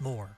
more.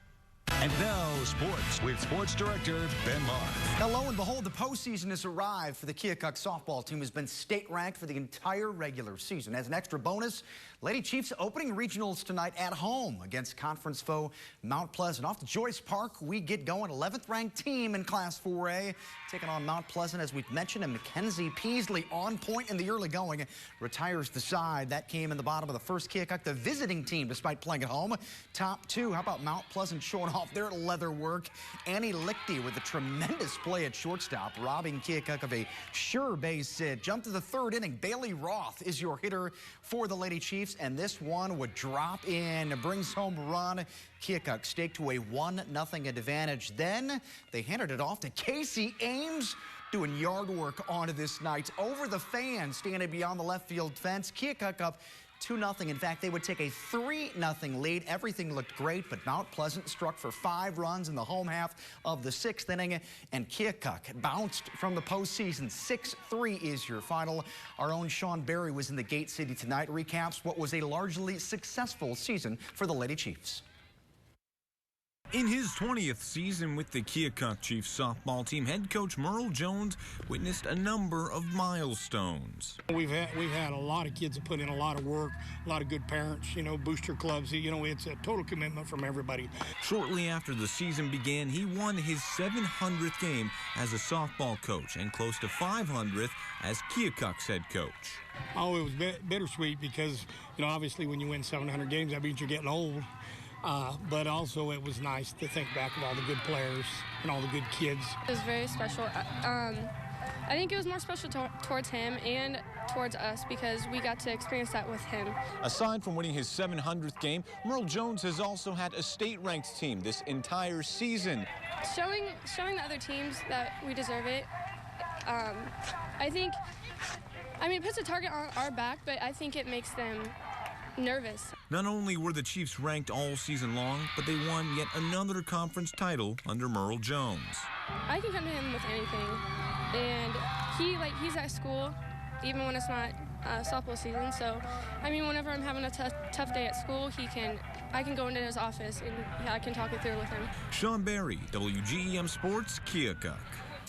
And now, sports with sports director Ben Marth. Now, lo and behold, the postseason has arrived for the Keokuk softball team. Has been state ranked for the entire regular season. As an extra bonus, Lady Chiefs opening regionals tonight at home against conference foe Mount Pleasant. Off to Joyce Park, we get going. 11th ranked team in Class 4A, taking on Mount Pleasant, as we've mentioned, and Mackenzie Peasley on point in the early going. Retires the side. That came in the bottom of the first. Keokuk, the visiting team, despite playing at home. Top two. How about Mount Pleasant showing off their leather work? Annie Lichty with a tremendous play at shortstop, robbing Keokuk of a sure base hit. Jump to the third inning. Bailey Roth is your hitter for the Lady Chiefs, and this one would drop in, brings home a run. Keokuk staked to a 1-0 advantage. Then they handed it off to Casey Ames, doing yard work onto this night. Over the fans, standing beyond the left field fence. Keokuk up 2-0. In fact, they would take a 3-0 lead. Everything looked great, but Mount Pleasant struck for 5 runs in the home half of the 6th inning, and Keokuk bounced from the postseason. 6-3 is your final. Our own Sean Berry was in the Gate City tonight. Recaps what was a largely successful season for the Lady Chiefs. In his 20th season with the Keokuk Chiefs softball team, head coach Merle Jones witnessed a number of milestones. We've had a lot of kids that put in a lot of work, a lot of good parents, booster clubs. It's a total commitment from everybody. Shortly after the season began, he won his 700th game as a softball coach and close to 500th as Keokuk's head coach. Oh, it was bittersweet because, obviously when you win 700 games, that means you're getting old. But also it was nice to think back of all the good players and all the good kids. It was very special. I think it was more special towards him and towards us because we got to experience that with him. Aside from winning his 700th game, Merle Jones has also had a state-ranked team this entire season. Showing the other teams that we deserve it, I think, it puts a target on our back, but I think it makes them nervous. Not only were the Chiefs ranked all season long, but they won yet another conference title under Merle Jones. I can come to him with anything, and he's at school, even when it's not softball season. So, whenever I'm having a tough day at school, I can go into his office and I can talk it through with him. Sean Berry, WGEM Sports, Keokuk.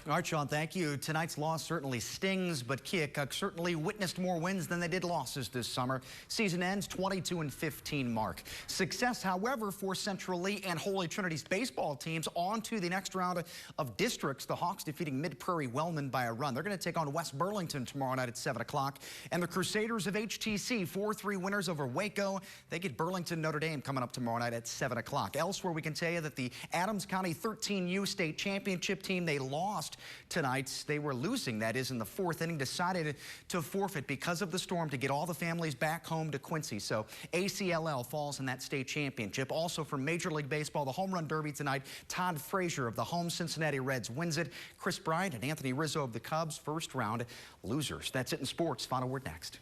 All right, Sean, thank you. Tonight's loss certainly stings, but Keokuk certainly witnessed more wins than they did losses this summer. Season ends 22-15 mark. Success, however, for Central Lee and Holy Trinity's baseball teams on to the next round of districts. The Hawks defeating Mid-Prairie Wellman by a run. They're going to take on West Burlington tomorrow night at 7 o'clock. And the Crusaders of HTC, 4-3 winners over Waco. They get Burlington Notre Dame coming up tomorrow night at 7 o'clock. Elsewhere, we can tell you that the Adams County 13U state championship team, they lost tonight. They were losing, that is, in the 4th inning, decided to forfeit because of the storm to get all the families back home to Quincy. So ACLL falls in that state championship. Also from Major League Baseball, the home run derby tonight, Todd Frazier of the home Cincinnati Reds wins it. Chris Bryant and Anthony Rizzo of the Cubs, first round losers. That's it in sports. Final word next.